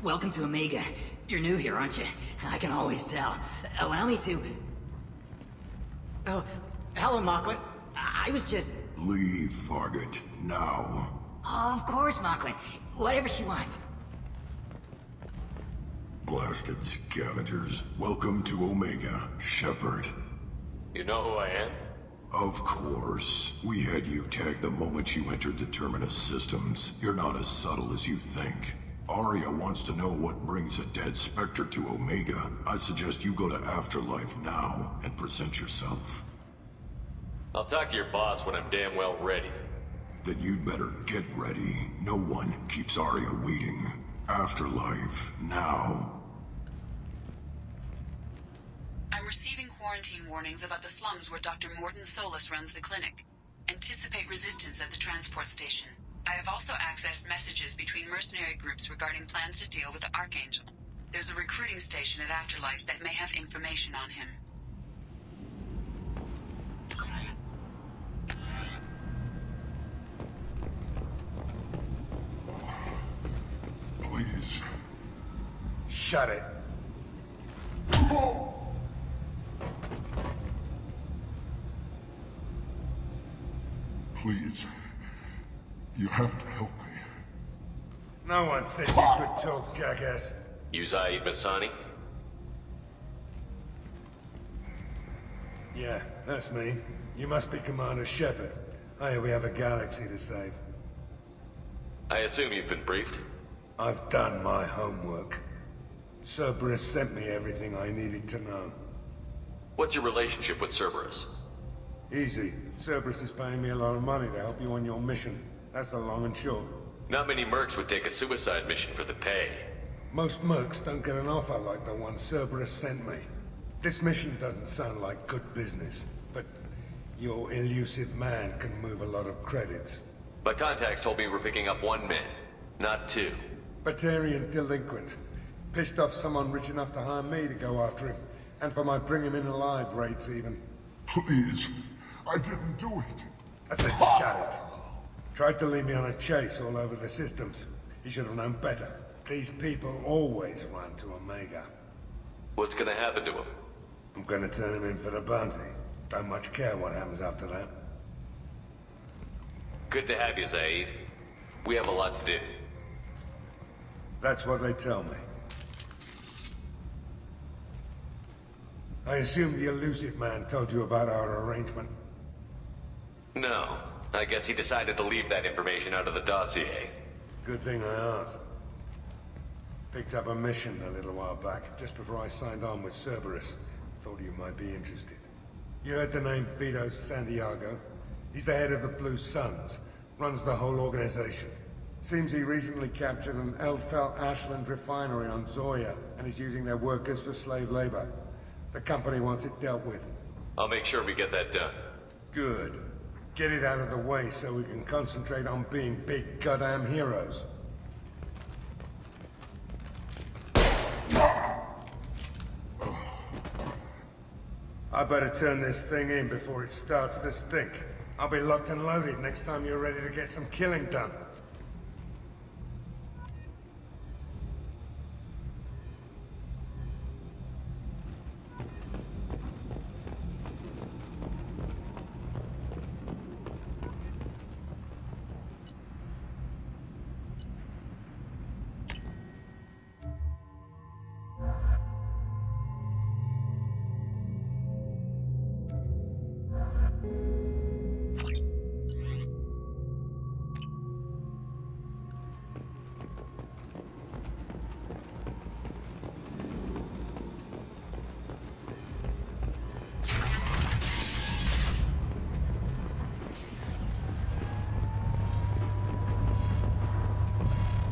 Welcome to Omega. You're new here, aren't you? I can always tell. Allow me to... Oh, hello, Mocklin. I was just... Leave, Fargate, now. Oh, of course, Mocklin. Whatever she wants. Blasted scavengers. Welcome to Omega, Shepard. You know who I am? Of course. We had you tagged the moment you entered the Terminus systems. You're not as subtle as you think. Arya wants to know what brings a dead Spectre to Omega. I suggest you go to Afterlife now and present yourself. I'll talk to your boss when I'm damn well ready. Then you'd better get ready. No one keeps Arya waiting. Afterlife now. I'm receiving quarantine warnings about the slums where Dr. Mordin Solus runs the clinic. Anticipate resistance at the transport station. I have also accessed messages between mercenary groups regarding plans to deal with the Archangel. There's a recruiting station at Afterlife that may have information on him. Please. Shut it. Please. You have to help me. No one said you could talk, jackass. You Zaid Masani? Yeah, that's me. You must be Commander Shepard. Hey, we have a galaxy to save. I assume you've been briefed? I've done my homework. Cerberus sent me everything I needed to know. What's your relationship with Cerberus? Easy. Cerberus is paying me a lot of money to help you on your mission. That's the long and short. Not many mercs would take a suicide mission for the pay. Most mercs don't get an offer like the one Cerberus sent me. This mission doesn't sound like good business, but your elusive man can move a lot of credits. My contacts told me we're picking up 1 man, not 2. Batarian delinquent. Pissed off someone rich enough to hire me to go after him. And for my bring him in alive rates even. Please. I didn't do it. I said shut it. Tried to lead me on a chase all over the systems. He should have known better. These people always run to Omega. What's gonna happen to him? I'm gonna turn him in for the bounty. Don't much care what happens after that. Good to have you, Zaid. We have a lot to do. That's what they tell me. I assume the elusive man told you about our arrangement. No. I guess he decided to leave that information out of the dossier. Good thing I asked. Picked up a mission a little while back, just before I signed on with Cerberus. Thought you might be interested. You heard the name Vito Santiago? He's the head of the Blue Suns. Runs the whole organization. Seems he recently captured an Eldfell Ashland refinery on Zoya and is using their workers for slave labor. The company wants it dealt with. I'll make sure we get that done. Good. Get it out of the way so we can concentrate on being big goddamn heroes. I better turn this thing in before it starts to stink. I'll be locked and loaded next time you're ready to get some killing done.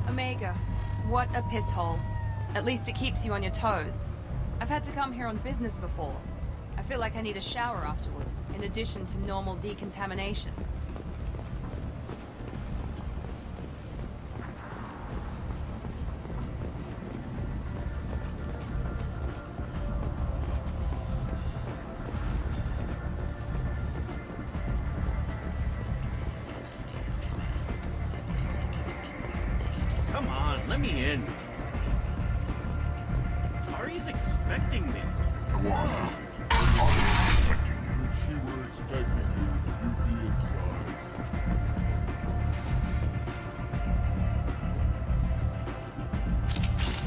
Omega, what a piss hole. At least it keeps you on your toes. I've had to come here on business before. I feel like I need a shower afterward, in addition to normal decontamination. Come on, let me in. Ari's expecting me. Tawana, I'm expecting you. If she were expecting you, you'd be inside.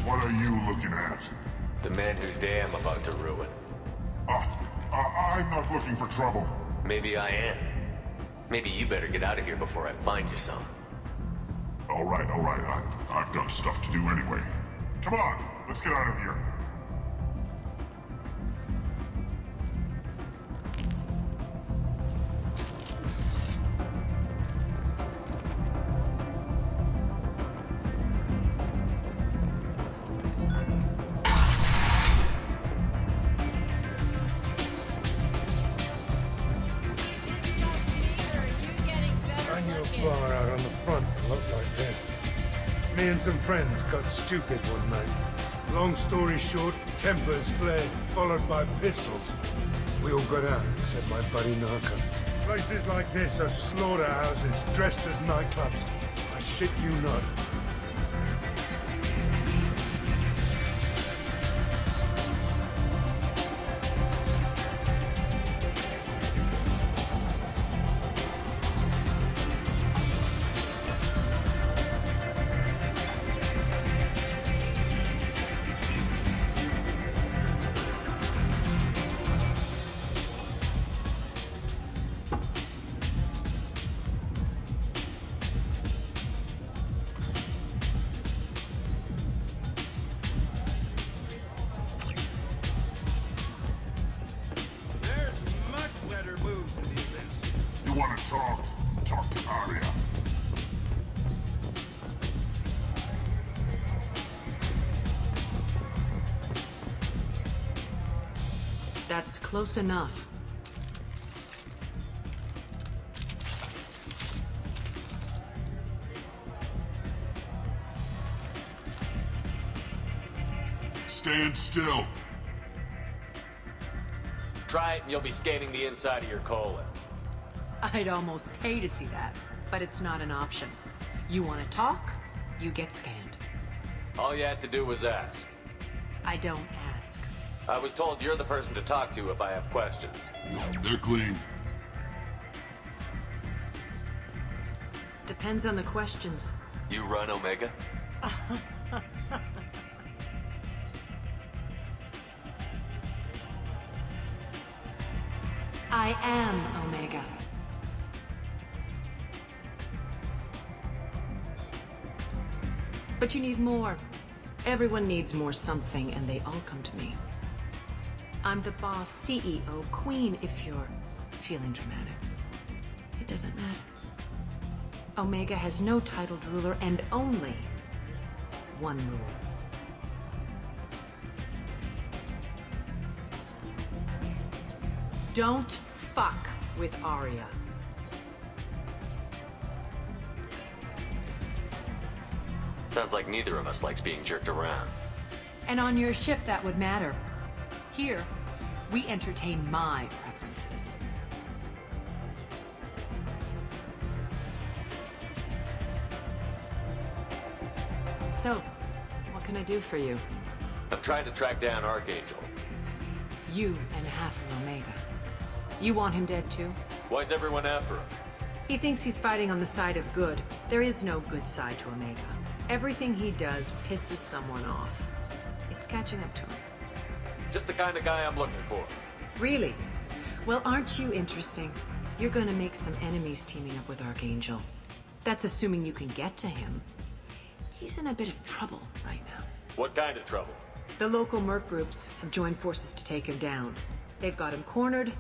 What are you looking at? The man whose day I'm about to ruin. I'm not looking for trouble. Maybe I am. Maybe you better get out of here before I find you some. All right. I've got stuff to do anyway. Come on, let's get out of here. I knew a bar out on the front that looked like this. Me and some friends got stupid one night. Long story short, tempers flared, followed by pistols. We all got out, except my buddy Narco. Places like this are slaughterhouses, dressed as nightclubs. I shit you not. There's much better moves than this. You want to talk? Talk to Arya. That's close enough. Stand still. Try it and you'll be scanning the inside of your colon. I'd almost pay to see that, but it's not an option. You want to talk, you get scanned. All you had to do was ask. I don't ask. I was told you're the person to talk to if I have questions. They're clean. Depends on the questions. You run, Omega? I am Omega. But you need more. Everyone needs more something, and they all come to me. I'm the boss, CEO, queen, if you're feeling dramatic. It doesn't matter. Omega has no titled ruler and only one rule. Don't fuck with Arya. Sounds like neither of us likes being jerked around. And on your ship, that would matter. Here, we entertain my preferences. So, what can I do for you? I'm trying to track down Archangel. You and half of Omega. You want him dead too? Why's everyone after him? He thinks he's fighting on the side of good. There is no good side to Omega. Everything he does pisses someone off. It's catching up to him. Just the kind of guy I'm looking for. Really? Well, aren't you interesting? You're gonna make some enemies teaming up with Archangel. That's assuming you can get to him. He's in a bit of trouble right now. What kind of trouble? The local merc groups have joined forces to take him down. They've got him cornered,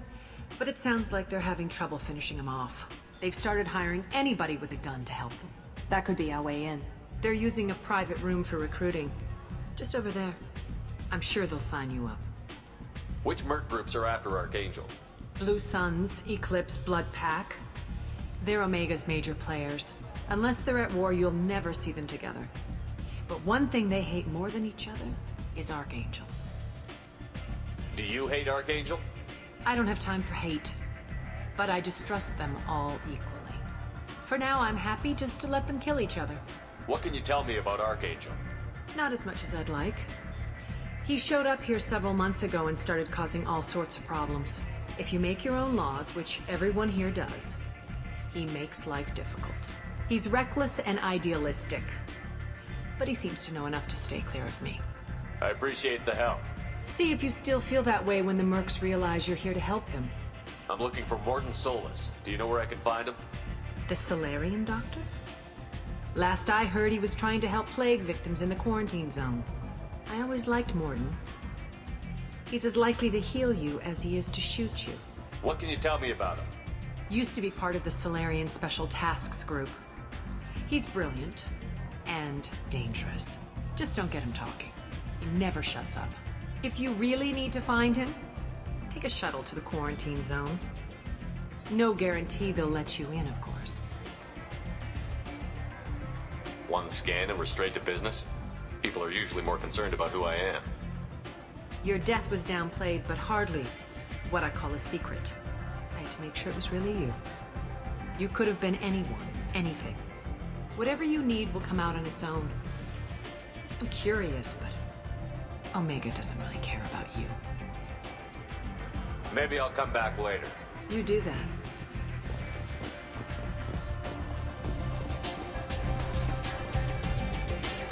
but it sounds like they're having trouble finishing him off. They've started hiring anybody with a gun to help them. That could be our way in. They're using a private room for recruiting. Just over there. I'm sure they'll sign you up. Which merc groups are after Archangel? Blue Suns, Eclipse, Blood Pack. They're Omega's major players. Unless they're at war, you'll never see them together. But one thing they hate more than each other is Archangel. Do you hate Archangel? I don't have time for hate, but I distrust them all equally. For now, I'm happy just to let them kill each other. What can you tell me about Archangel? Not as much as I'd like. He showed up here several months ago and started causing all sorts of problems. If you make your own laws, which everyone here does, he makes life difficult. He's reckless and idealistic, but he seems to know enough to stay clear of me. I appreciate the help. See if you still feel that way when the mercs realize you're here to help him. I'm looking for Morton Solus. Do you know where I can find him? The Solarian doctor? Last I heard, he was trying to help plague victims in the quarantine zone. I always liked Morton. He's as likely to heal you as he is to shoot you. What can you tell me about him? Used to be part of the Solarian Special Tasks Group. He's brilliant and dangerous. Just don't get him talking. He never shuts up. If you really need to find him, take a shuttle to the quarantine zone. No guarantee they'll let you in, of course. One scan and we're straight to business? People are usually more concerned about who I am. Your death was downplayed, but hardly what I call a secret. I had to make sure it was really you. You could have been anyone, anything. Whatever you need will come out on its own. I'm curious, but Omega doesn't really care about you. Maybe I'll come back later. You do that.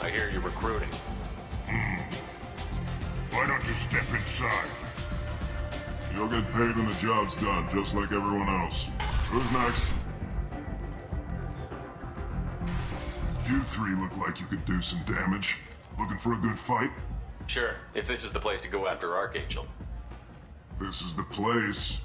I hear you're recruiting. Why don't you step inside? You'll get paid when the job's done, just like everyone else. Who's next? You three look like you could do some damage. Looking for a good fight? Sure, if this is the place to go after Archangel. This is the place.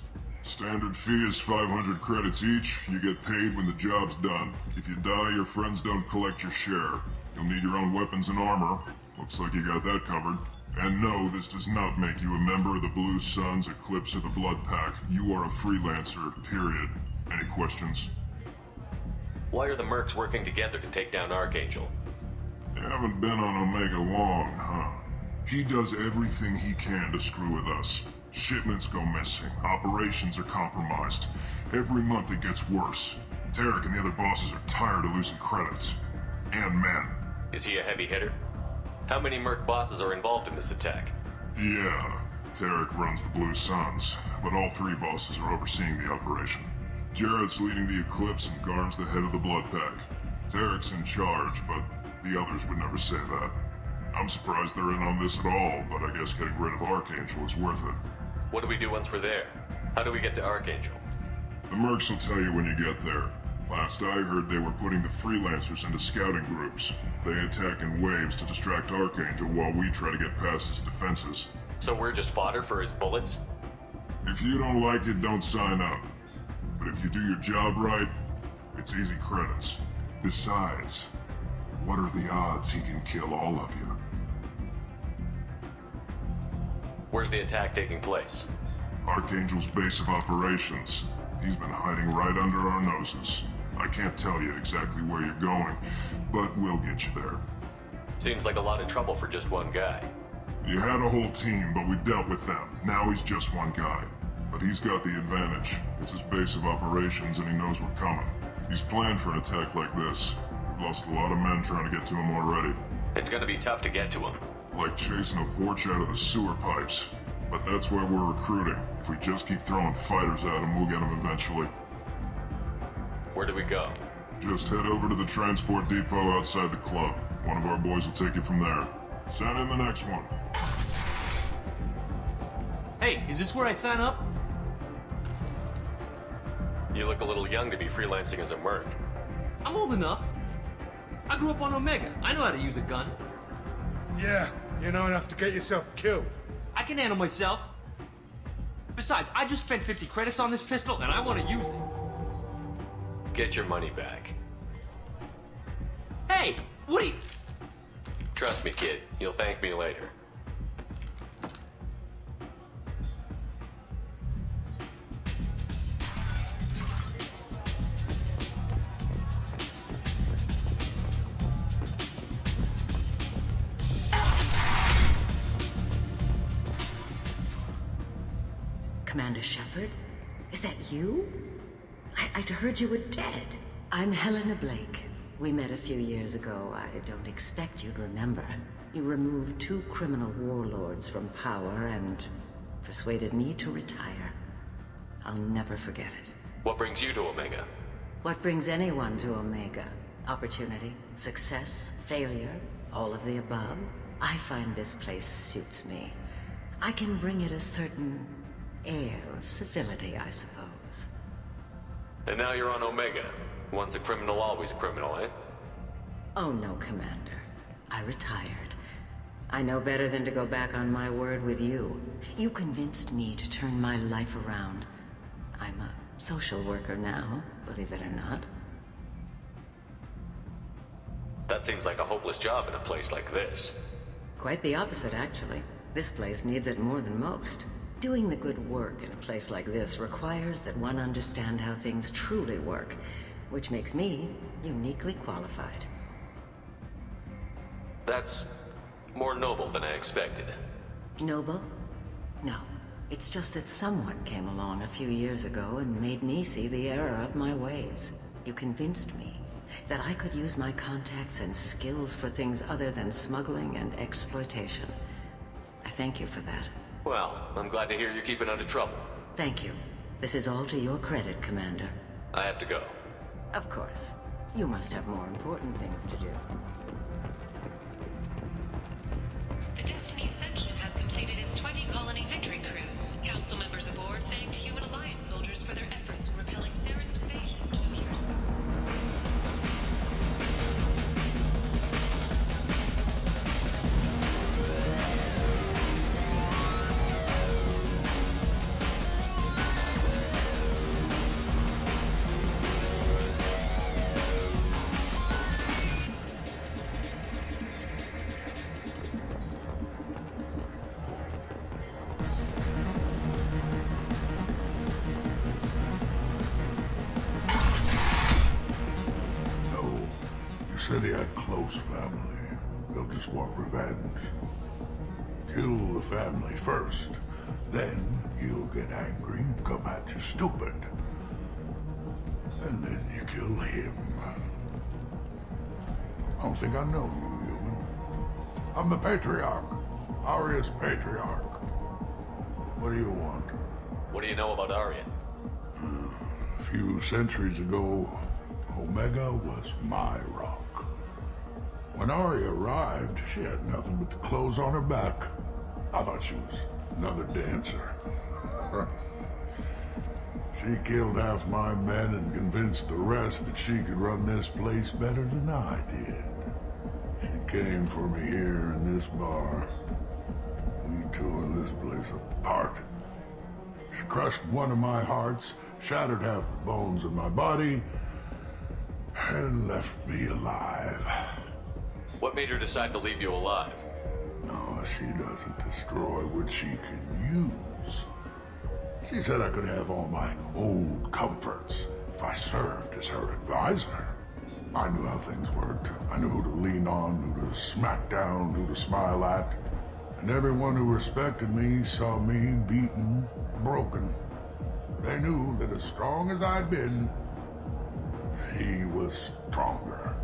Standard fee is 500 credits each. You get paid when the job's done. If you die, your friends don't collect your share. You'll need your own weapons and armor. Looks like you got that covered. And no, this does not make you a member of the Blue Suns, Eclipse, or the Blood Pack. You are a freelancer, period. Any questions? Why are the mercs working together to take down Archangel? You haven't been on Omega long, huh? He does everything he can to screw with us. Shipments go missing. Operations are compromised. Every month it gets worse. Tarek and the other bosses are tired of losing credits. And men. Is he a heavy hitter? How many merc bosses are involved in this attack? Yeah, Tarek runs the Blue Suns, but all three bosses are overseeing the operation. Jarrett's leading the Eclipse and Garm's the head of the Blood Pack. Tarek's in charge, but the others would never say that. I'm surprised they're in on this at all, but I guess getting rid of Archangel is worth it. What do we do once we're there? How do we get to Archangel? The mercs will tell you when you get there. Last I heard, they were putting the freelancers into scouting groups. They attack in waves to distract Archangel while we try to get past his defenses. So we're just fodder for his bullets? If you don't like it, don't sign up. But if you do your job right, it's easy credits. Besides, what are the odds he can kill all of you? Where's the attack taking place? Archangel's base of operations. He's been hiding right under our noses. I can't tell you exactly where you're going, but we'll get you there. Seems like a lot of trouble for just one guy. You had a whole team, but we've dealt with them. Now he's just one guy. But he's got the advantage. It's his base of operations and he knows we're coming. He's planned for an attack like this. We've lost a lot of men trying to get to him already. It's gonna be tough to get to him. Like chasing a Vorch out of the sewer pipes. But that's why we're recruiting. If we just keep throwing fighters at him, we'll get him eventually. Where do we go? Just head over to the transport depot outside the club. One of our boys will take you from there. Send in the next one. Hey, is this where I sign up? You look a little young to be freelancing as a merc. I'm old enough. I grew up on Omega. I know how to use a gun. Yeah, you know enough to get yourself killed. I can handle myself. Besides, I just spent 50 credits on this pistol and I want to use it. Get your money back. Hey, what are you... Trust me, kid. You'll thank me later. Commander Shepard? Is that you? I'd heard you were dead. I'm Helena Blake. We met a few years ago. I don't expect you'd remember. You removed 2 criminal warlords from power and persuaded me to retire. I'll never forget it. What brings you to Omega? What brings anyone to Omega? Opportunity, success, failure, all of the above? I find this place suits me. I can bring it a certain air of civility, I suppose. And now you're on Omega. Once a criminal, always a criminal, eh? Oh no, Commander. I retired. I know better than to go back on my word with you. You convinced me to turn my life around. I'm a social worker now, believe it or not. That seems like a hopeless job in a place like this. Quite the opposite, actually. This place needs it more than most. Doing the good work in a place like this requires that one understand how things truly work, which makes me uniquely qualified. That's more noble than I expected. Noble? No. It's just that someone came along a few years ago and made me see the error of my ways. You convinced me that I could use my contacts and skills for things other than smuggling and exploitation. I thank you for that. Well, I'm glad to hear you're keeping out of trouble. Thank you. This is all to your credit, Commander. I have to go. Of course. You must have more important things to do. The Destiny Ascension has completed its 20-colony victory cruise. Council members aboard thanked Human Alliance soldiers for their efforts in repelling Saren's invasion 2 years ago. Said he had close family. They'll just want revenge. Kill the family first. Then he'll get angry and come at you stupid. And then you kill him. I don't think I know you, human. I'm the Patriarch. Aria's Patriarch. What do you want? What do you know about Aria? A few centuries ago, Omega was my rock. When Aria arrived, she had nothing but the clothes on her back. I thought she was another dancer. She killed half my men and convinced the rest that she could run this place better than I did. She came for me here in this bar. We tore this place apart. She crushed one of my hearts, shattered half the bones in my body, and left me alive. What made her decide to leave you alive? No, she doesn't destroy what she can use. She said I could have all my old comforts if I served as her advisor. I knew how things worked. I knew who to lean on, who to smack down, who to smile at. And everyone who respected me saw me beaten, broken. They knew that as strong as I'd been, she was stronger.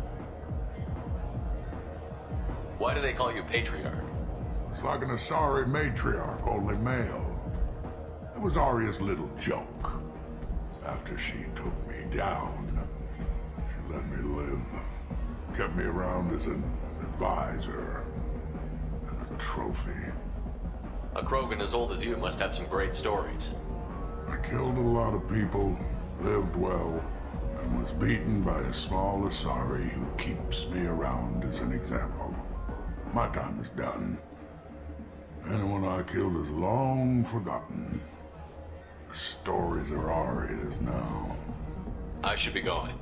Why do they call you Patriarch? It's like an Asari matriarch, only male. It was Arya's little joke. After she took me down, she let me live. Kept me around as an advisor and a trophy. A Krogan as old as you must have some great stories. I killed a lot of people, lived well, and was beaten by a small Asari who keeps me around as an example. My time is done. Anyone I killed is long forgotten. The stories are Arya's now. I should be going.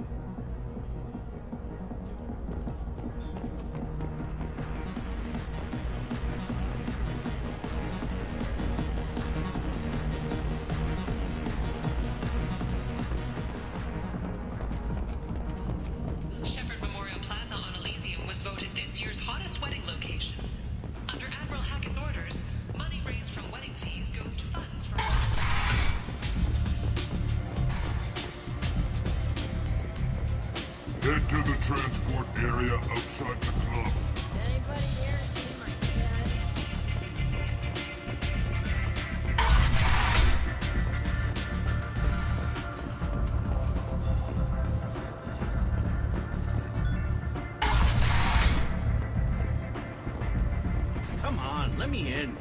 Shepherd Memorial Plaza on Elysium was voted this year's hottest wedding location. Under Admiral Hackett's orders, money raised from wedding fees goes to funds for... Head to the transport area outside the club. Anybody here see my dad? Come on, let me in.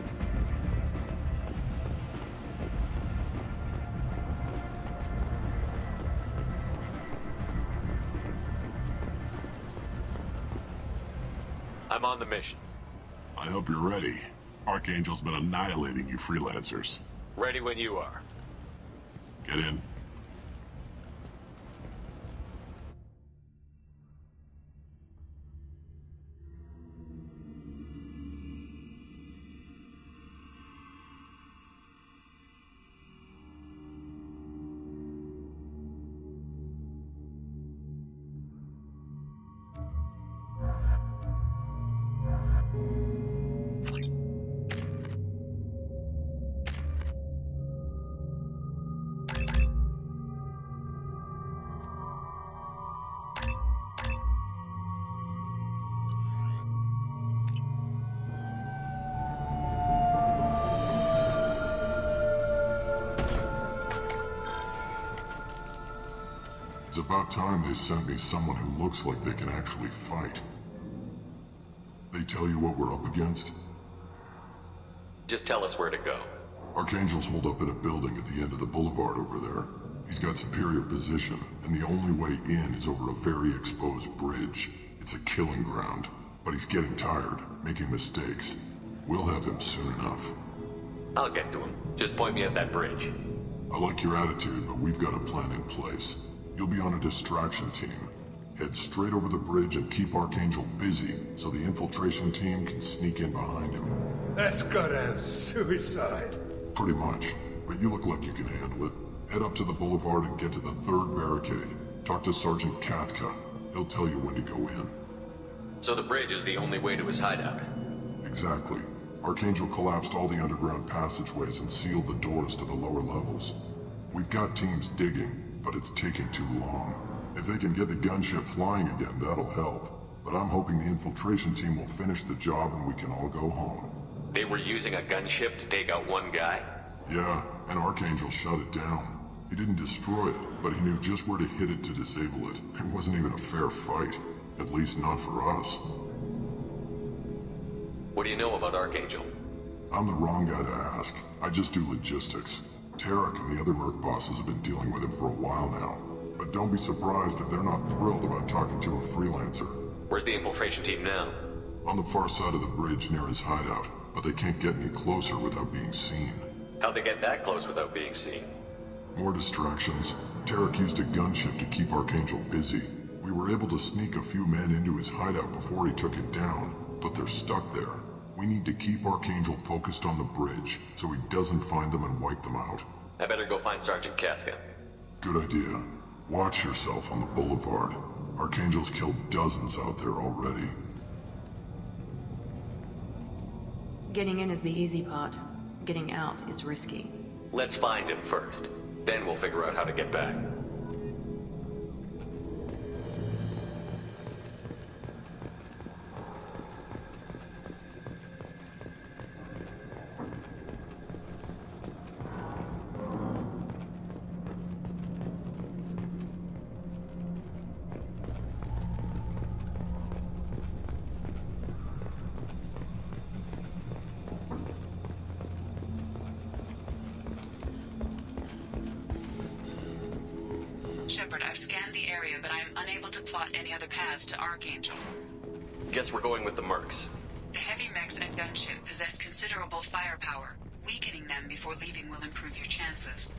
I'm on the mission. I hope you're ready. Archangel's been annihilating you freelancers. Ready when you are. Get in. It's about time they sent me someone who looks like they can actually fight. They tell you what we're up against? Just tell us where to go. Archangel's holed up in a building at the end of the boulevard over there. He's got superior position, and the only way in is over a very exposed bridge. It's a killing ground, but he's getting tired, making mistakes. We'll have him soon enough. I'll get to him. Just point me at that bridge. I like your attitude, but we've got a plan in place. You'll be on a distraction team. Head straight over the bridge and keep Archangel busy, so the infiltration team can sneak in behind him. That's goddamn suicide. Pretty much, but you look like you can handle it. Head up to the boulevard and get to the third barricade. Talk to Sergeant Kathka. He'll tell you when to go in. So the bridge is the only way to his hideout? Exactly. Archangel collapsed all the underground passageways and sealed the doors to the lower levels. We've got teams digging, but it's taking too long. If they can get the gunship flying again, that'll help. But I'm hoping the infiltration team will finish the job and we can all go home. They were using a gunship to take out one guy? Yeah, and Archangel shut it down. He didn't destroy it, but he knew just where to hit it to disable it. It wasn't even a fair fight. At least not for us. What do you know about Archangel? I'm the wrong guy to ask. I just do logistics. Tarek and the other merc bosses have been dealing with him for a while now. But don't be surprised if they're not thrilled about talking to a freelancer. Where's the infiltration team now? On the far side of the bridge near his hideout, but they can't get any closer without being seen. How'd they get that close without being seen? More distractions. Tarek used a gunship to keep Archangel busy. We were able to sneak a few men into his hideout before he took it down, but they're stuck there. We need to keep Archangel focused on the bridge, so he doesn't find them and wipe them out. I better go find Sergeant Kathka. Good idea. Watch yourself on the boulevard. Archangel's killed dozens out there already. Getting in is the easy part. Getting out is risky. Let's find him first. Then we'll figure out how to get back. Shepard, I've scanned the area, but I am unable to plot any other paths to Archangel. Guess we're going with the mercs. The heavy mechs and gunship possess considerable firepower. Weakening them before leaving will improve your chances.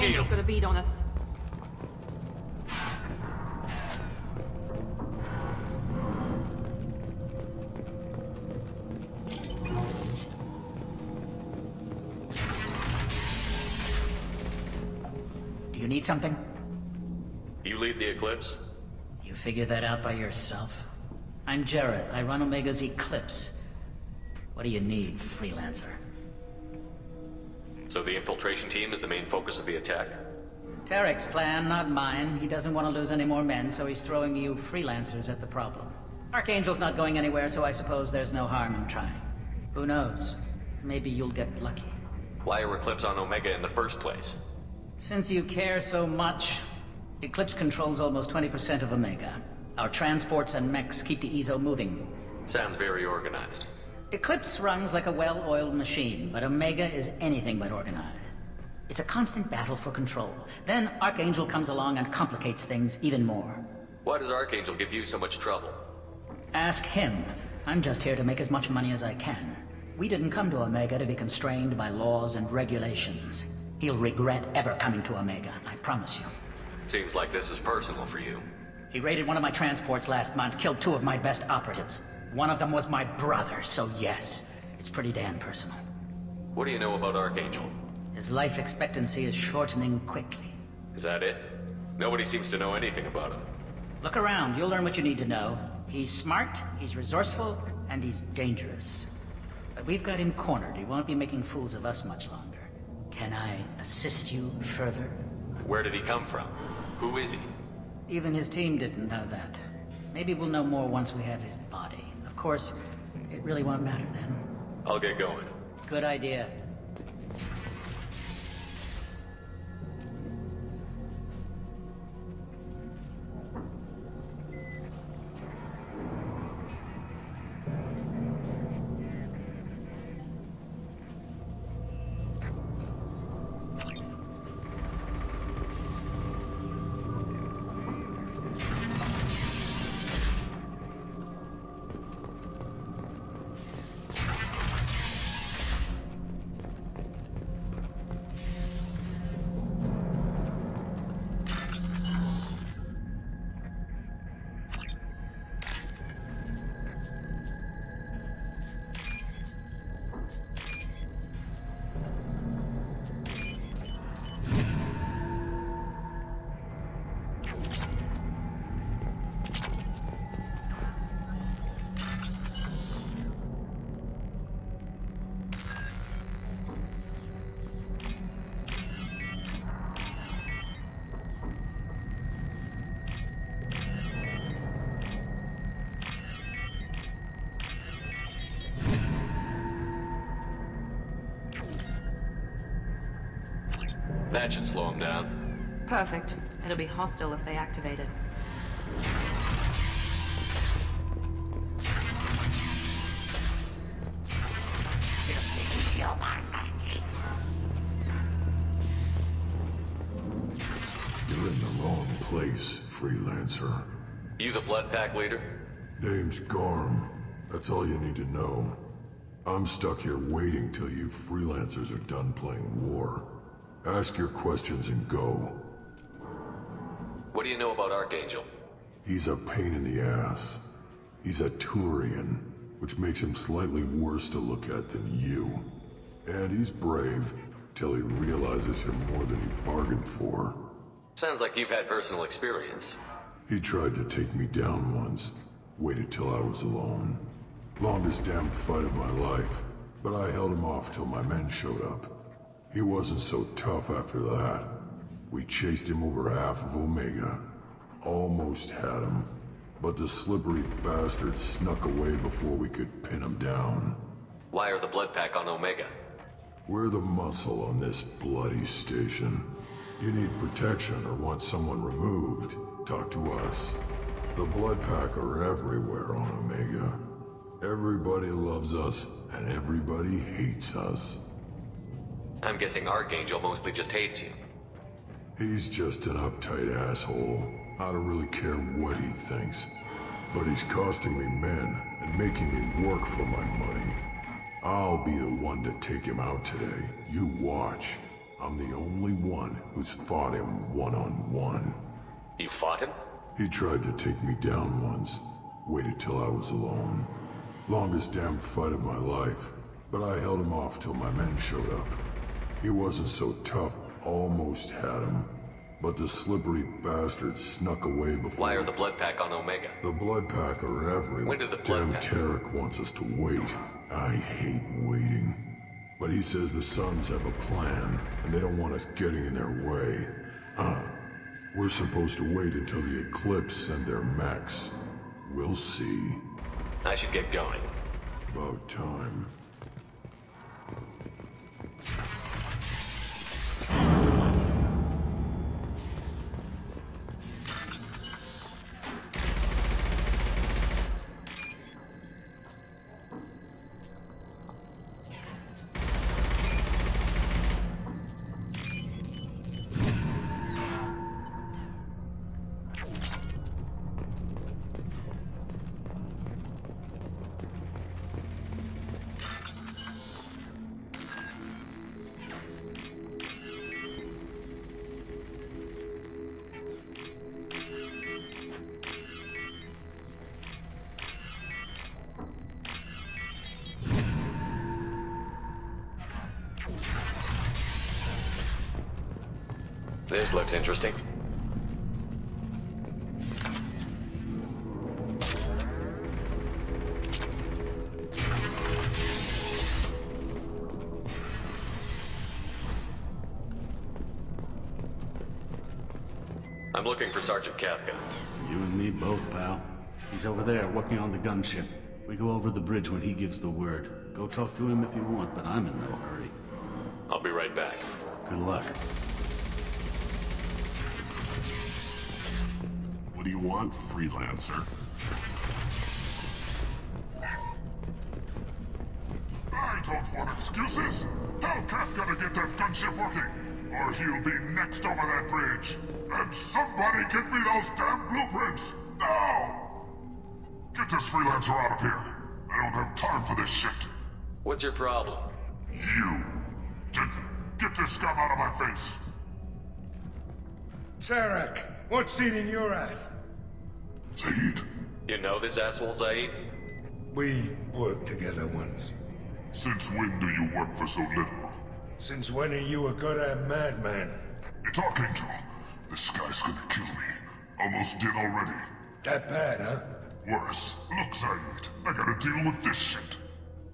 Archangel's got a bead on us. Do you need something? You lead the Eclipse? You figure that out by yourself? I'm Jareth. I run Omega's Eclipse. What do you need, freelancer? So the infiltration team is the main focus of the attack? Tarek's plan, not mine. He doesn't want to lose any more men, so he's throwing you freelancers at the problem. Archangel's not going anywhere, so I suppose there's no harm in trying. Who knows? Maybe you'll get lucky. Why are Eclipse on Omega in the first place? Since you care so much, Eclipse controls almost 20% of Omega. Our transports and mechs keep the EZO moving. Sounds very organized. Eclipse runs like a well-oiled machine, but Omega is anything but organized. It's a constant battle for control. Then Archangel comes along and complicates things even more. Why does Archangel give you so much trouble? Ask him. I'm just here to make as much money as I can. We didn't come to Omega to be constrained by laws and regulations. He'll regret ever coming to Omega, I promise you. Seems like this is personal for you. He raided one of my transports last month, killed 2 of my best operatives. One of them was my brother, so yes, it's pretty damn personal. What do you know about Archangel? His life expectancy is shortening quickly. Is that it? Nobody seems to know anything about him. Look around, you'll learn what you need to know. He's smart, he's resourceful, and he's dangerous. But we've got him cornered. He won't be making fools of us much longer. Can I assist you further? Where did he come from? Who is he? Even his team didn't know that. Maybe we'll know more once we have his body. Of course, it really won't matter then. I'll get going. Good idea. That should slow him down. Perfect. It'll be hostile if they activate it. You're in the wrong place, freelancer. You the Blood Pack leader? Name's Garm. That's all you need to know. I'm stuck here waiting till you freelancers are done playing war. Ask your questions and go. What do you know about Archangel? He's a pain in the ass. He's a Turian, which makes him slightly worse to look at than you. And he's brave, till he realizes you're more than he bargained for. Sounds like you've had personal experience. He tried to take me down once. Waited till I was alone. Longest damn fight of my life, but I held him off till my men showed up. He wasn't so tough after that. We chased him over half of Omega. Almost had him, but the slippery bastard snuck away before we could pin him down. Why are the Blood Pack on Omega? We're the muscle on this bloody station. You need protection or want someone removed, talk to us. The Blood Pack are everywhere on Omega. Everybody loves us, and everybody hates us. I'm guessing Archangel mostly just hates you. He's just an uptight asshole. I don't really care what he thinks. But he's costing me men and making me work for my money. I'll be the one to take him out today. You watch. I'm the only one who's fought him one-on-one. You fought him? He tried to take me down once. Waited till I was alone. Longest damn fight of my life. But I held him off till my men showed up. He wasn't so tough, almost had him. But the slippery bastard snuck away before... Why are the Blood Pack on Omega? The Blood Pack are everywhere. When did the Blood Pack... Tarek wants us to wait. I hate waiting. But he says the Suns have a plan, and they don't want us getting in their way. We're supposed to wait until the Eclipse send their mechs. We'll see. I should get going. About time. This looks interesting. I'm looking for Sergeant Kafka. You and me both, pal. He's over there working on the gunship. We go over the bridge when he gives the word. Go talk to him if you want, but I'm in no hurry. I'll be right back. Good luck. What do you want, freelancer? I don't want excuses! Tell Kafka to get that gunship working, or he'll be next over that bridge. And somebody get me those damn blueprints! Now! Get this freelancer out of here. I don't have time for this shit. What's your problem? You. Get this scum out of my face. Tarek, what's eating your ass? Zaid. You know this asshole, Zaid? We worked together once. Since when do you work for so little? Since when are you a goddamn madman? It's Archangel. This guy's gonna kill me. Almost did already. That bad, huh? Worse. Look, Zaid, I gotta deal with this shit.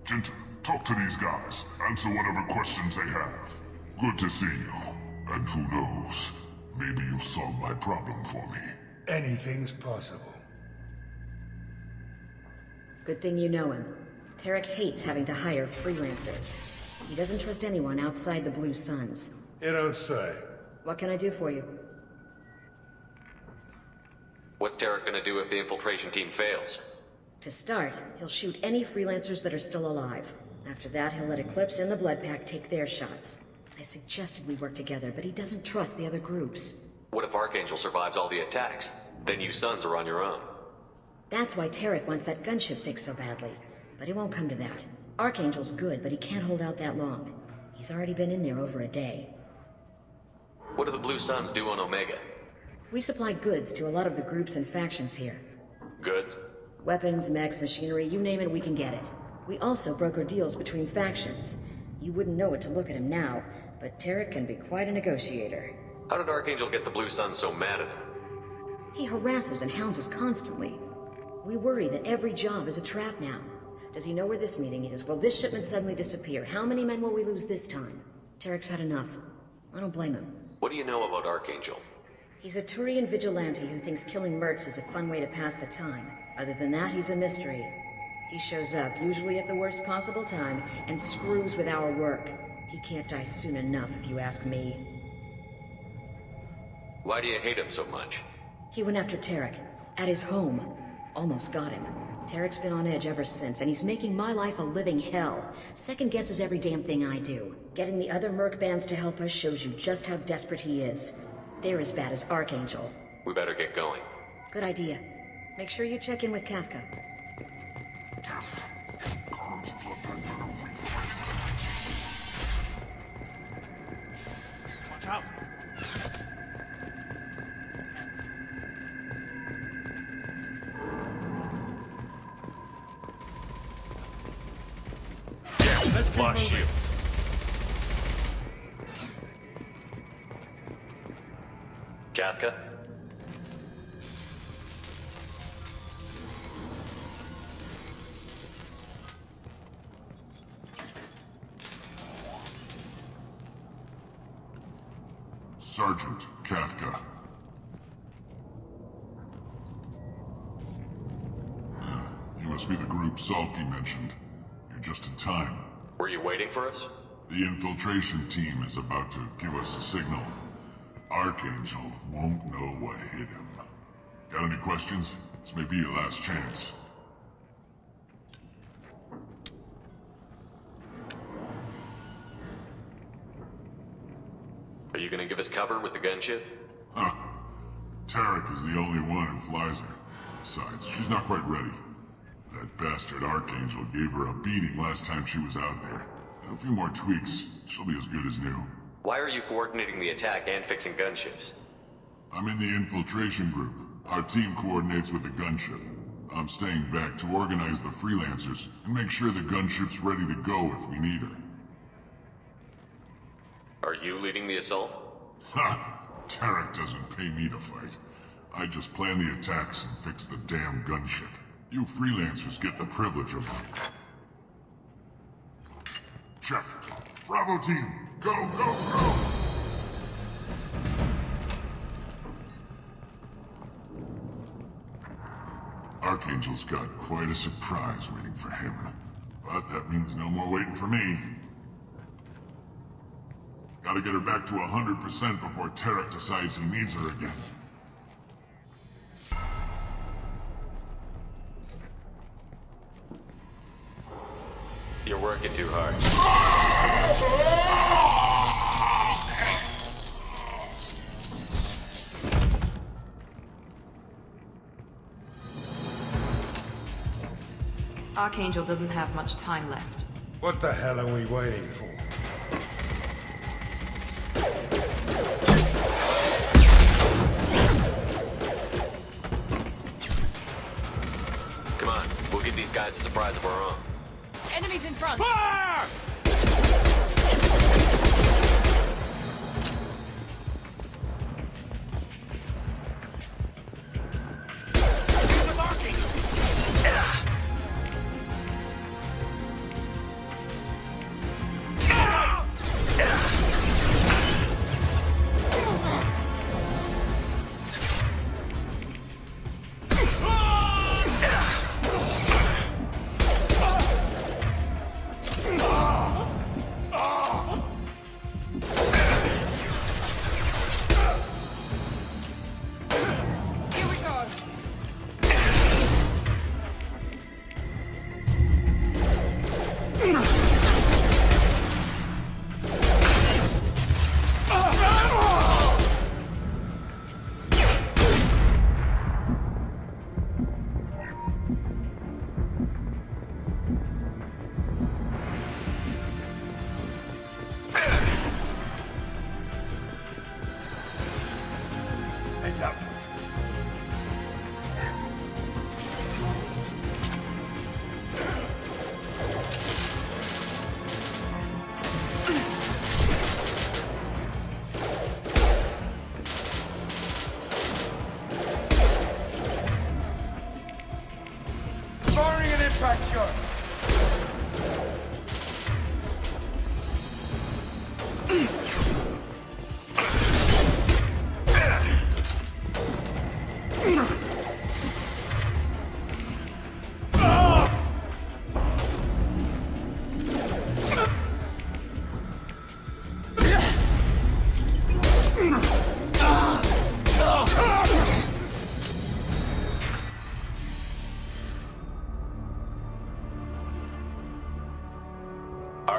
Jinta, talk to these guys. Answer whatever questions they have. Good to see you. And who knows, maybe you'll solve my problem for me. Anything's possible. Good thing you know him. Tarek hates having to hire freelancers. He doesn't trust anyone outside the Blue Suns. You don't say. What can I do for you? What's Tarek gonna do if the infiltration team fails? To start, he'll shoot any freelancers that are still alive. After that, he'll let Eclipse and the Blood Pack take their shots. I suggested we work together, but he doesn't trust the other groups. What if Archangel survives all the attacks? Then you Sons are on your own. That's why Tarek wants that gunship fixed so badly. But it won't come to that. Archangel's good, but he can't hold out that long. He's already been in there over a day. What do the Blue Suns do on Omega? We supply goods to a lot of the groups and factions here. Goods? Weapons, mechs, machinery, you name it, we can get it. We also broker deals between factions. You wouldn't know it to look at him now, but Tarek can be quite a negotiator. How did Archangel get the Blue Suns so mad at him? He harasses and hounds us constantly. We worry that every job is a trap now. Does he know where this meeting is? Will this shipment suddenly disappear? How many men will we lose this time? Tarek's had enough. I don't blame him. What do you know about Archangel? He's a Turian vigilante who thinks killing mercs is a fun way to pass the time. Other than that, he's a mystery. He shows up, usually at the worst possible time, and screws with our work. He can't die soon enough, if you ask me. Why do you hate him so much? He went after Tarek, at his home. Almost got him. Tarek's been on edge ever since, and he's making my life a living hell. Second guesses every damn thing I do. Getting the other merc bands to help us shows you just how desperate he is. They're as bad as Archangel. We better get going. Good idea. Make sure you check in with Kafka. Watch out! Flush shields. Kafka? Sergeant Kafka. You must be the group Salky mentioned. You're just in time. Were you waiting for us? The infiltration team is about to give us a signal. Archangel won't know what hit him. Got any questions? This may be your last chance. Are you gonna give us cover with the gunship? Huh. Tarek is the only one who flies her. Besides, she's not quite ready. That bastard Archangel gave her a beating last time she was out there. A few more tweaks, she'll be as good as new. Why are you coordinating the attack and fixing gunships? I'm in the infiltration group. Our team coordinates with the gunship. I'm staying back to organize the freelancers and make sure the gunship's ready to go if we need her. Are you leading the assault? Ha! Tarek doesn't pay me to fight. I just plan the attacks and fix the damn gunship. You freelancers get the privilege of them. Check. Bravo team, go, go, go! Archangel's got quite a surprise waiting for him. But that means no more waiting for me. Gotta get her back to 100% before Tarek decides he needs her again. You're working too hard. Archangel doesn't have much time left. What the hell are we waiting for? Come on, we'll give these guys a surprise of our own. Enemies in front! Fire!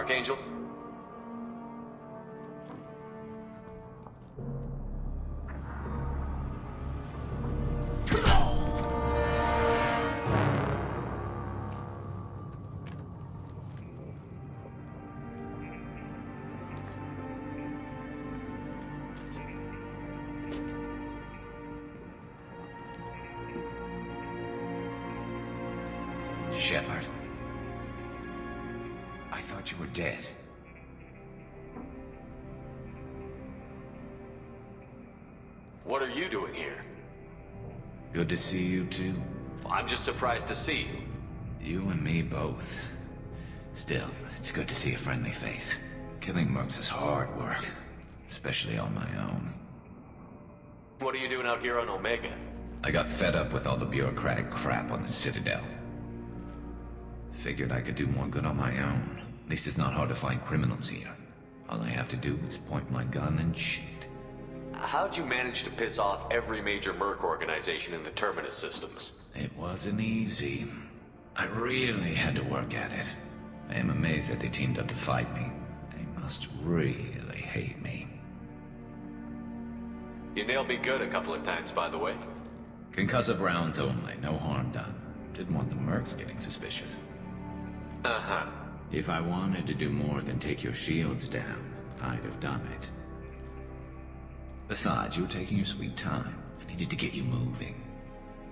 Archangel? Shepard. I thought you were dead. What are you doing here? Good to see you too. I'm just surprised to see you. You and me both. Still, it's good to see a friendly face. Killing mercs is hard work, especially on my own. What are you doing out here on Omega? I got fed up with all the bureaucratic crap on the Citadel. Figured I could do more good on my own. At least it's not hard to find criminals here. All I have to do is point my gun and shoot. How'd you manage to piss off every major merc organization in the Terminus systems? It wasn't easy. I really had to work at it. I am amazed that they teamed up to fight me. They must really hate me. You nailed me good a couple of times, by the way. Concussive rounds only, no harm done. Didn't want the mercs getting suspicious. Uh-huh. If I wanted to do more than take your shields down, I'd have done it. Besides, you were taking your sweet time. I needed to get you moving.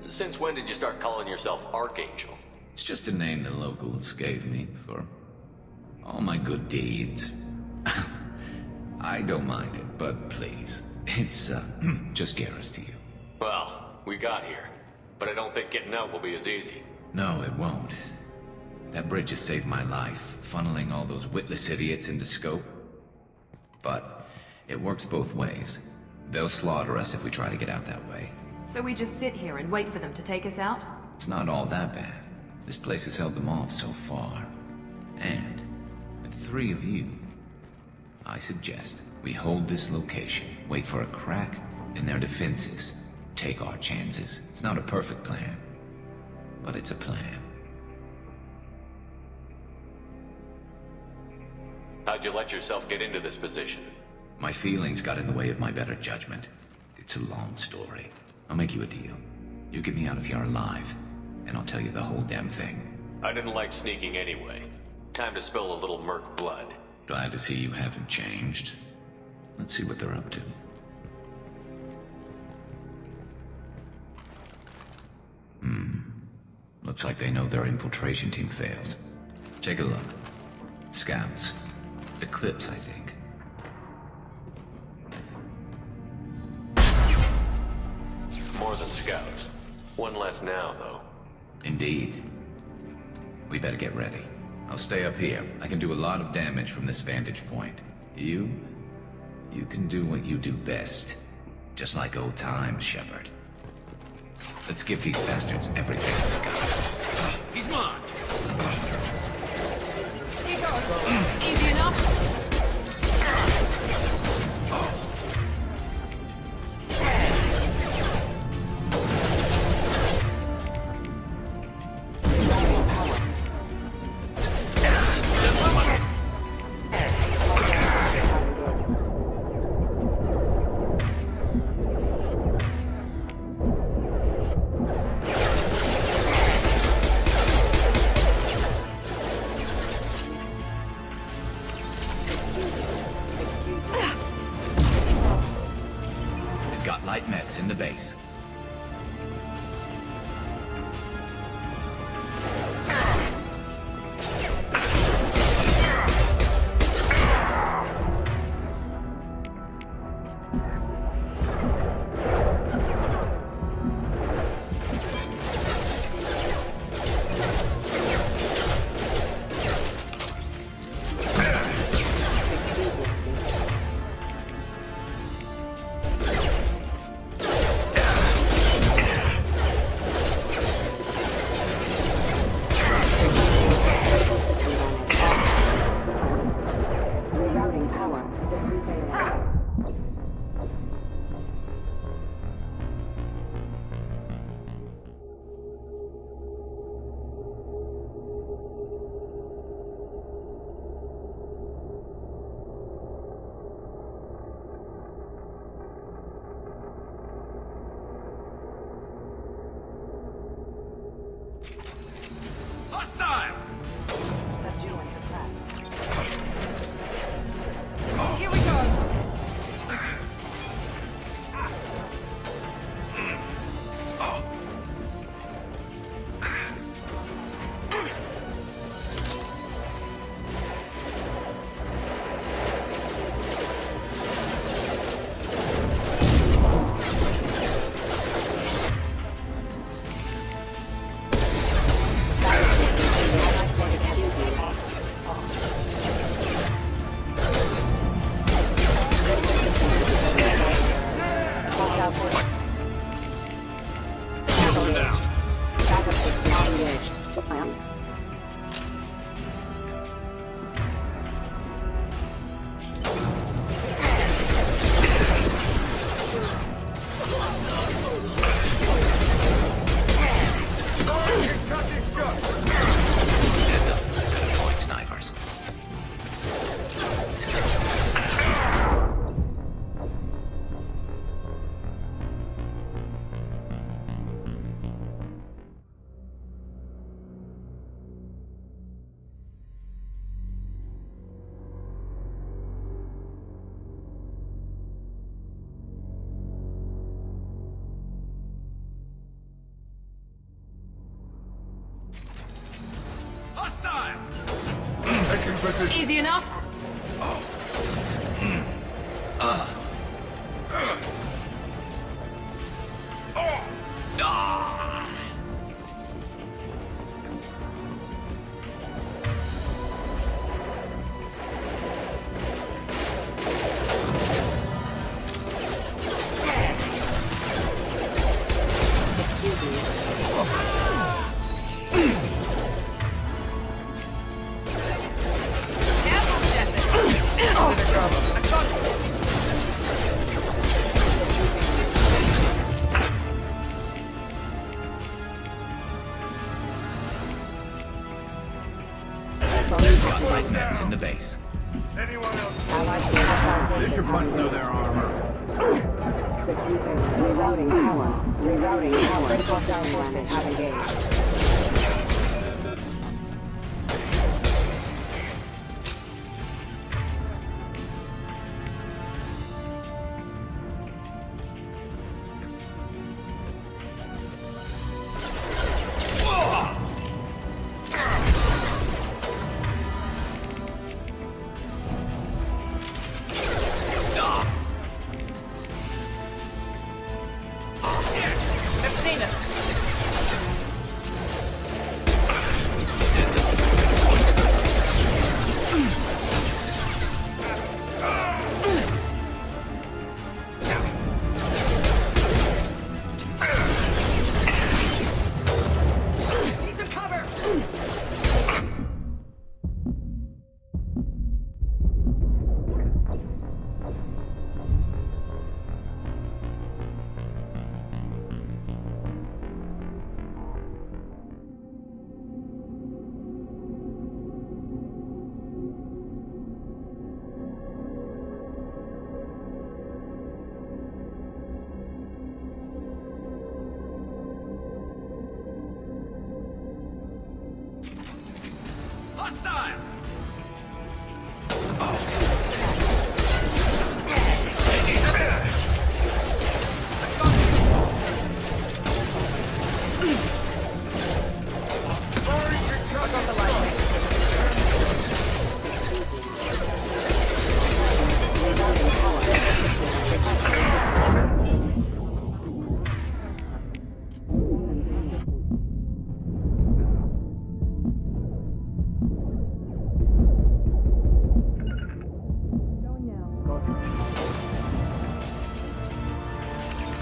Since when did you start calling yourself Archangel? It's just a name the locals gave me for all my good deeds. I don't mind it, but please, it's just Garrus to you. Well, we got here, but I don't think getting out will be as easy. No, it won't. That bridge has saved my life, funneling all those witless idiots into scope. But it works both ways. They'll slaughter us if we try to get out that way. So we just sit here and wait for them to take us out? It's not all that bad. This place has held them off so far. And with 3 of you, I suggest we hold this location, wait for a crack in their defenses, take our chances. It's not a perfect plan, but it's a plan. How'd you let yourself get into this position? My feelings got in the way of my better judgment. It's a long story. I'll make you a deal. You get me out of here alive, and I'll tell you the whole damn thing. I didn't like sneaking anyway. Time to spill a little merc blood. Glad to see you haven't changed. Let's see what they're up to. Looks like they know their infiltration team failed. Take a look. Scouts. Eclipse, I think. More than scouts. One less now, though. Indeed. We better get ready. I'll stay up here. I can do a lot of damage from this vantage point. You can do what you do best. Just like old times, Shepard. Let's give these bastards everything they've got. He's mine! Easy enough? Light mets in the base. plan. Point snipers. Easy enough? Got light nets in the base. Anyone else? They should punch through their armor. Rerouting power. Rerouting power. Critical star forces have engaged.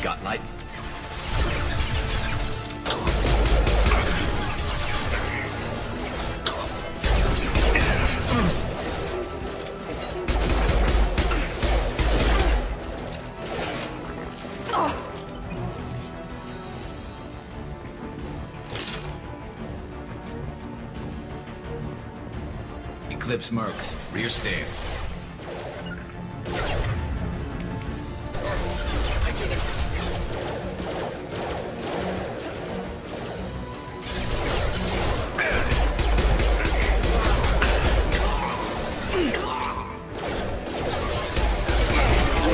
Got light. Eclipse Mercs, rear stairs.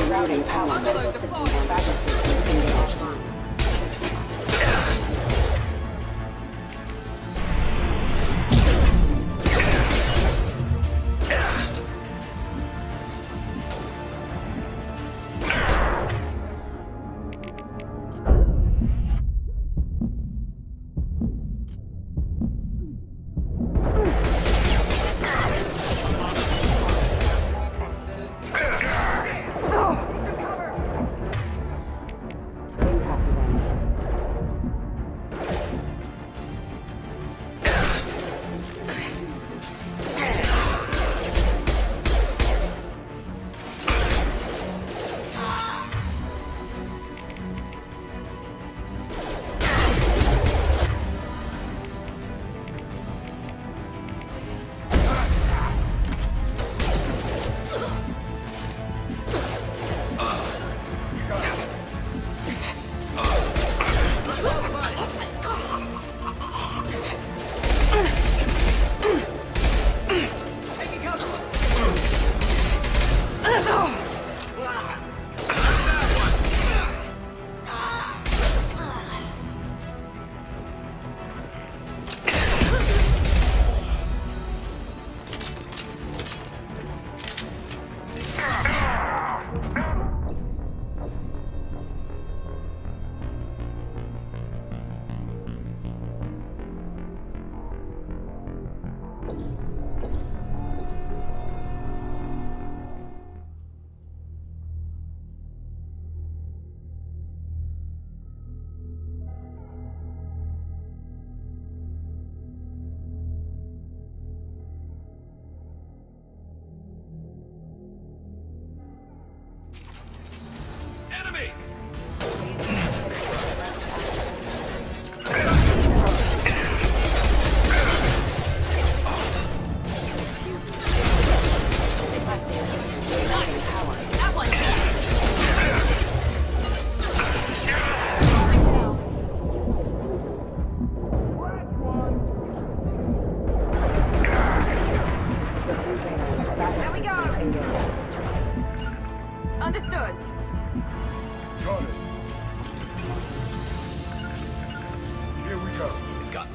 Rerouting power. Critical systems and backup systems engaged.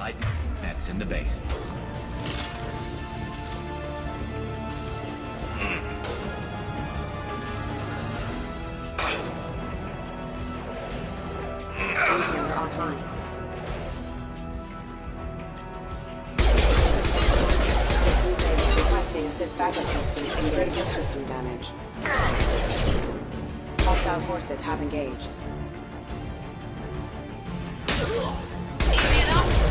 Light mechs in the base. Stations offline. Requesting assist backup systems and critical system damage. Hostile forces have engaged. Easy enough.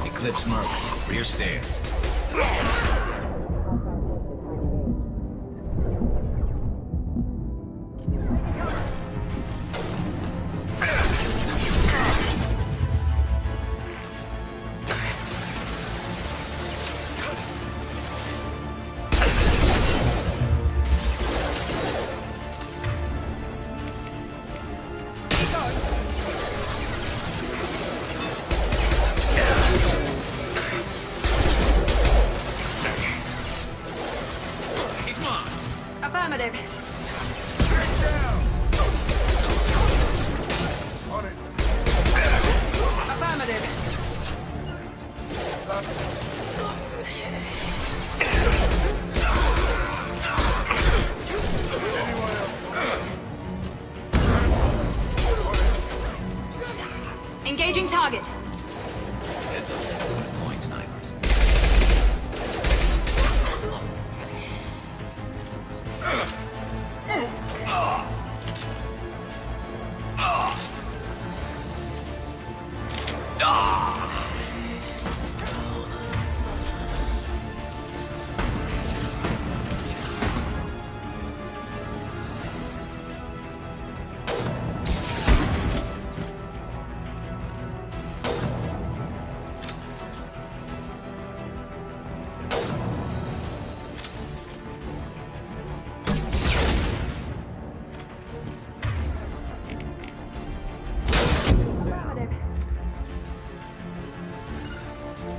Eclipse marks, rear stairs. Affirmative. Affirmative. Engaging target. Heads up, deploying snipers.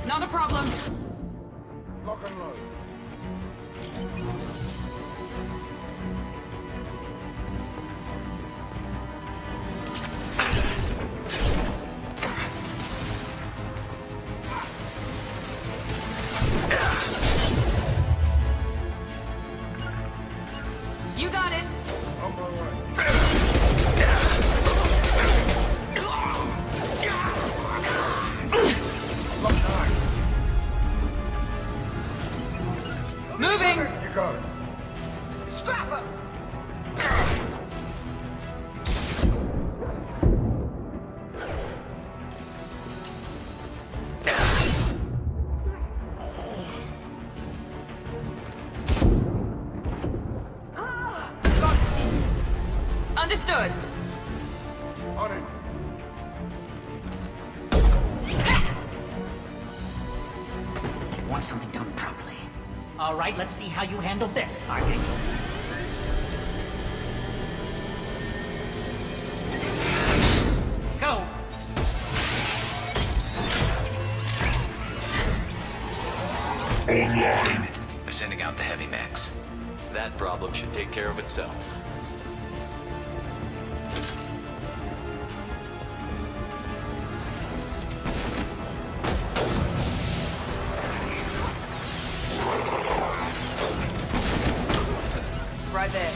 Not a problem. Lock and load. You got it. On my way. Moving. You got it. Scrapper. Understood. On it. Want something done properly. All right, let's see how you handle this, Archangel. Go! Online. They're sending out the heavy mechs. That problem should take care of itself. Right there.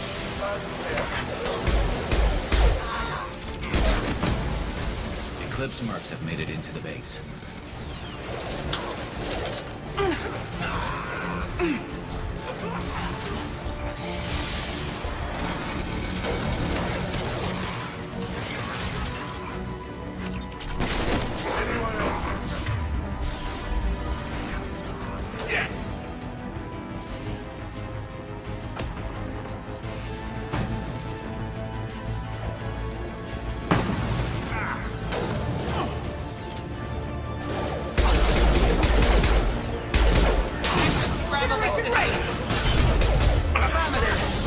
Eclipse marks have made it into the base. Affirmative.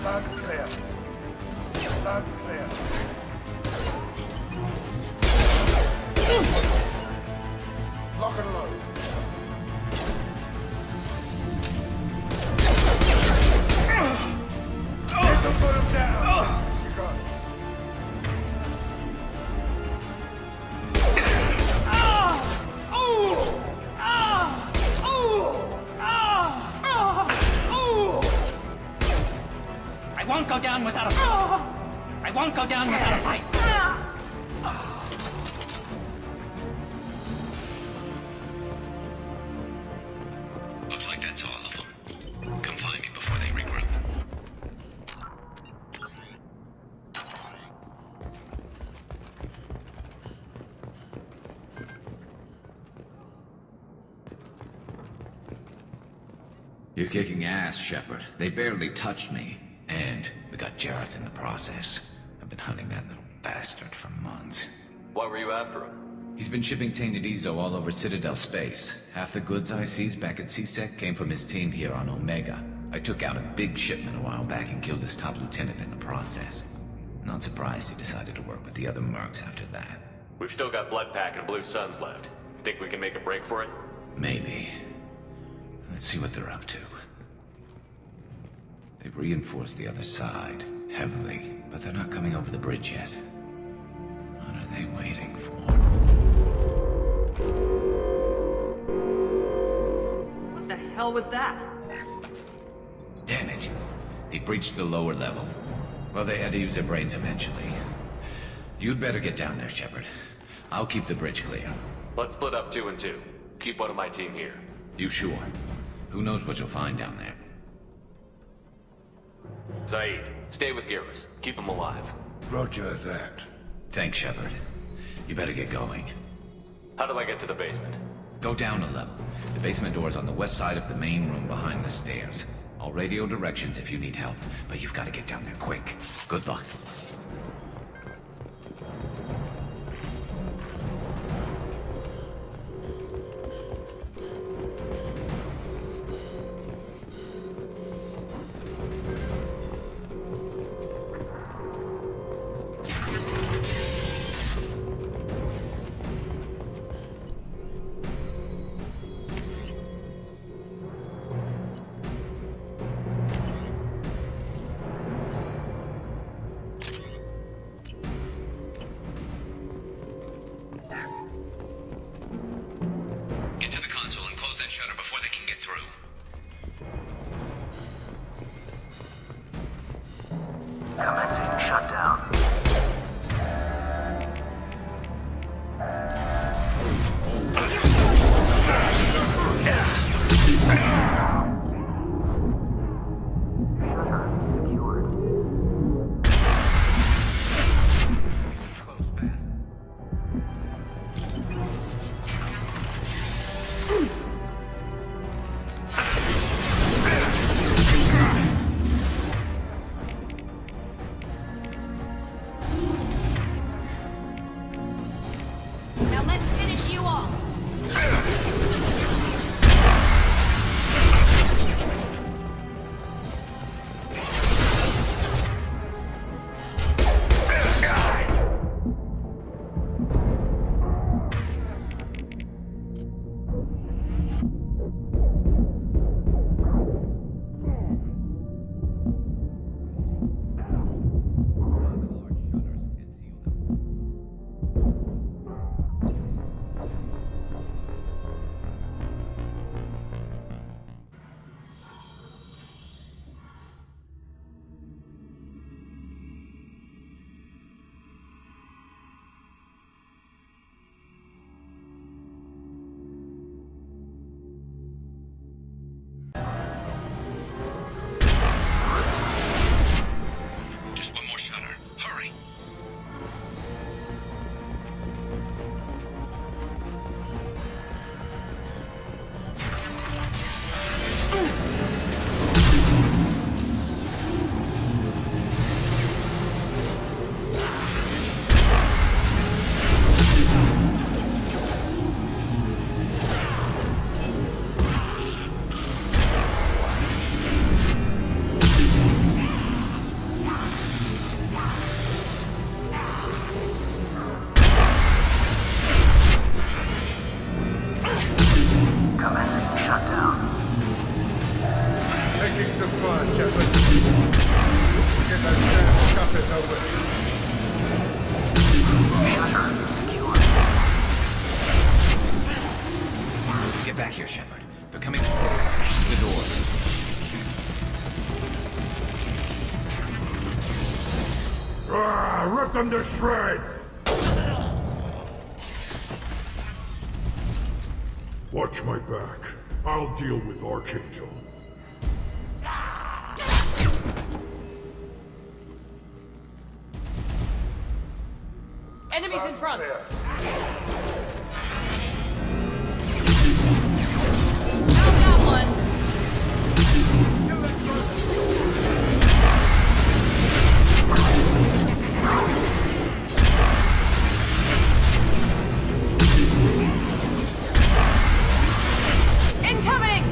Loud and clear. Loud and clear. Lock and load. This'll put him down. You got it. I won't go down without a fight. I won't go down without a fight. Looks like that's all of them. Come find me before they regroup. You're kicking ass, Shepard. They barely touched me. And we got Jareth in the process. I've been hunting that little bastard for months. Why were you after him? He's been shipping tainted Ezo all over Citadel space. Half the goods I seized back at CSEC came from his team here on Omega. I took out a big shipment a while back and killed his top lieutenant in the process. Not surprised he decided to work with the other mercs after that. We've still got Blood Pack and Blue Suns left. Think we can make a break for it? Maybe. Let's see what they're up to. They've reinforced the other side, heavily, but they're not coming over the bridge yet. What are they waiting for? What the hell was that? Damn it. They breached the lower level. Well, they had to use their brains eventually. You'd better get down there, Shepard. I'll keep the bridge clear. Let's split up 2 and 2. Keep one of my team here. You sure? Who knows what you'll find down there? Zaid, stay with Garrus. Keep him alive. Roger that. Thanks, Shepard. You better get going. How do I get to the basement? Go down a level. The basement door's on the west side of the main room behind the stairs. I'll radio directions if you need help, but you've got to get down there quick. Good luck. Commencing shutdown. Rip them to shreds! Watch my back. I'll deal with Archangel. Enemies in front! Found that one! Incoming!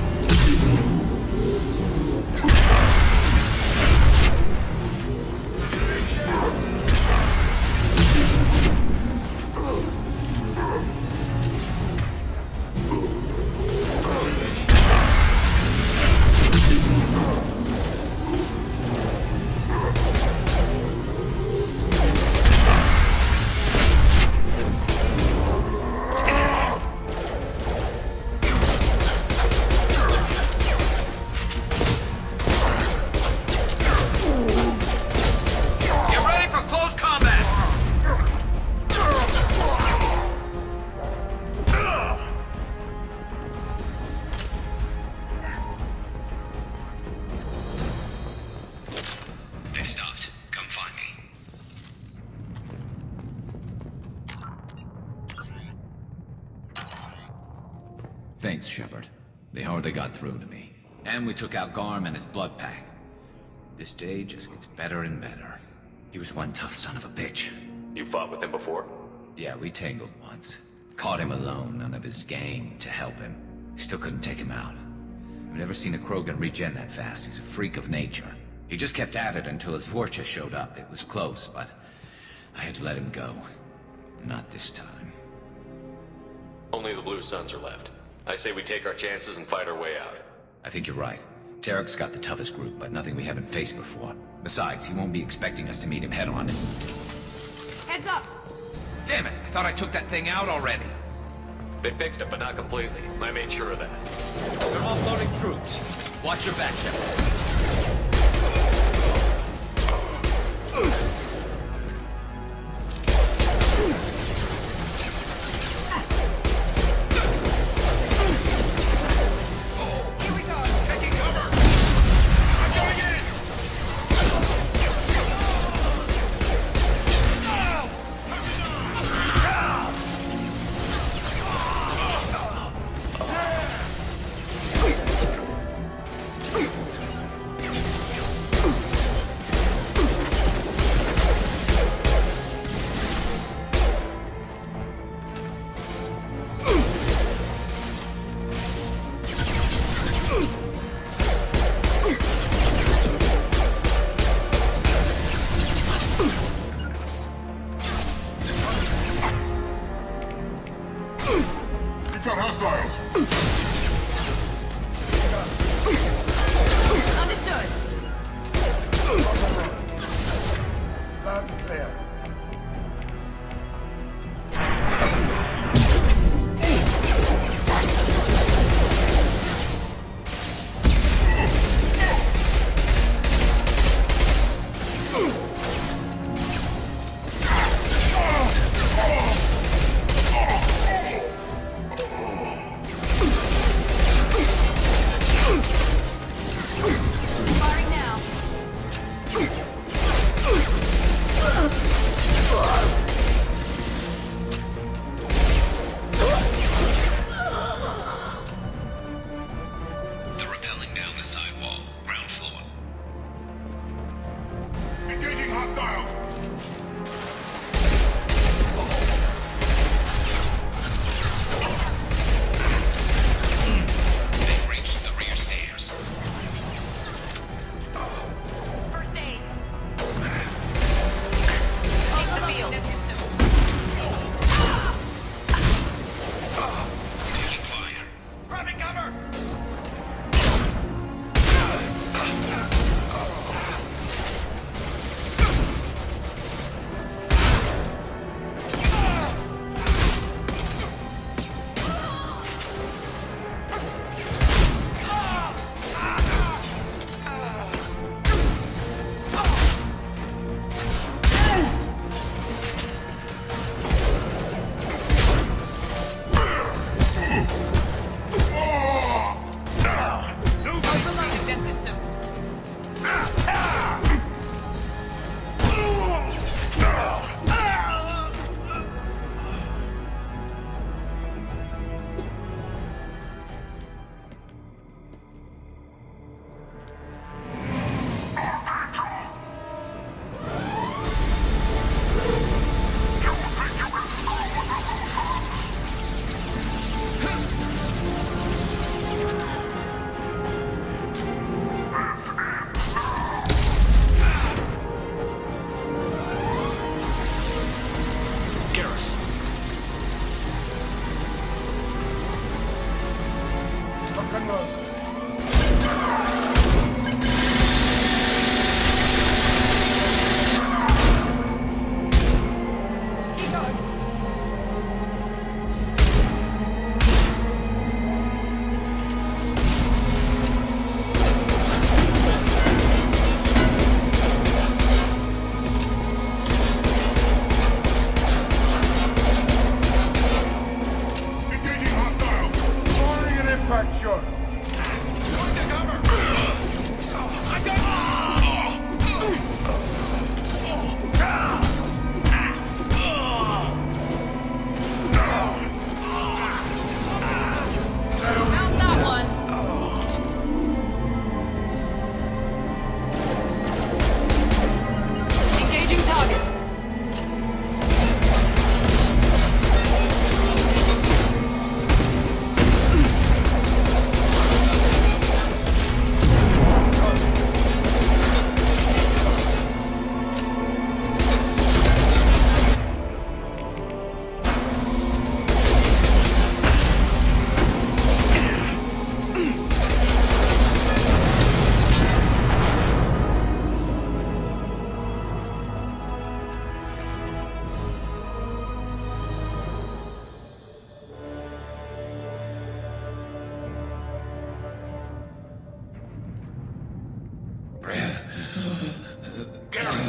Thanks, Shepard. They hardly got through to me. And we took out Garm and his blood pack. This day just gets better and better. He was one tough son of a bitch. You fought with him before? Yeah, we tangled once. Caught him alone, none of his gang to help him. Still couldn't take him out. I've never seen a Krogan regen that fast. He's a freak of nature. He just kept at it until his Vorcha showed up. It was close, but I had to let him go. Not this time. Only the Blue Suns are left. I say we take our chances and fight our way out. I think you're right. Tarek's got the toughest group, but nothing we haven't faced before. Besides, he won't be expecting us to meet him head-on. Heads up! Damn it! I thought I took that thing out already. They fixed it, but not completely. I made sure of that. They're offloading troops. Watch your back, Shepard.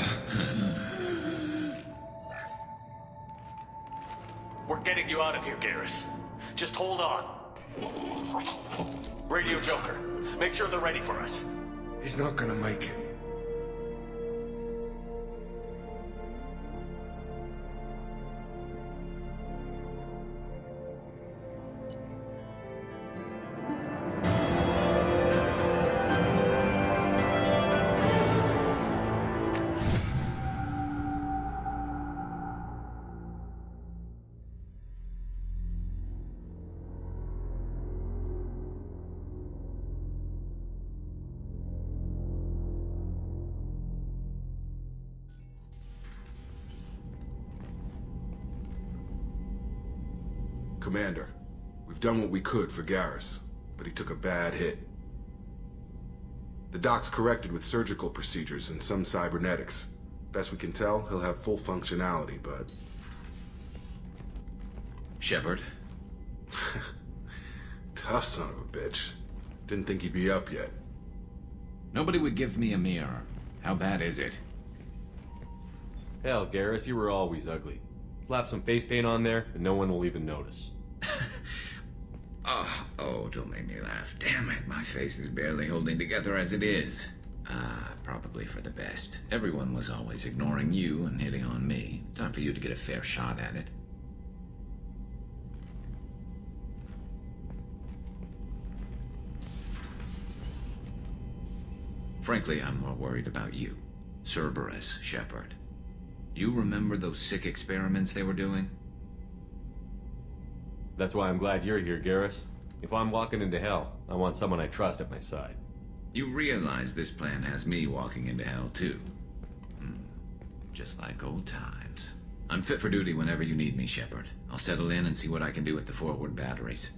Garrus. We're getting you out of here, Garrus. Just hold on. Radio Joker, make sure they're ready for us. He's not gonna make it. Commander, we've done what we could for Garrus, but he took a bad hit. The doc's corrected with surgical procedures and some cybernetics. Best we can tell, he'll have full functionality, but... Shepard? Tough son of a bitch. Didn't think he'd be up yet. Nobody would give me a mirror. How bad is it? Hell, Garrus, you were always ugly. Slap some face paint on there, and no one will even notice. Oh, don't make me laugh. Damn it, my face is barely holding together as it is. Probably for the best. Everyone was always ignoring you and hitting on me. Time for you to get a fair shot at it. Frankly, I'm more worried about you. Cerberus, Shepard. You remember those sick experiments they were doing? That's why I'm glad you're here, Garrus. If I'm walking into hell, I want someone I trust at my side. You realize this plan has me walking into hell, too. Just like old times. I'm fit for duty whenever you need me, Shepard. I'll settle in and see what I can do with the forward batteries.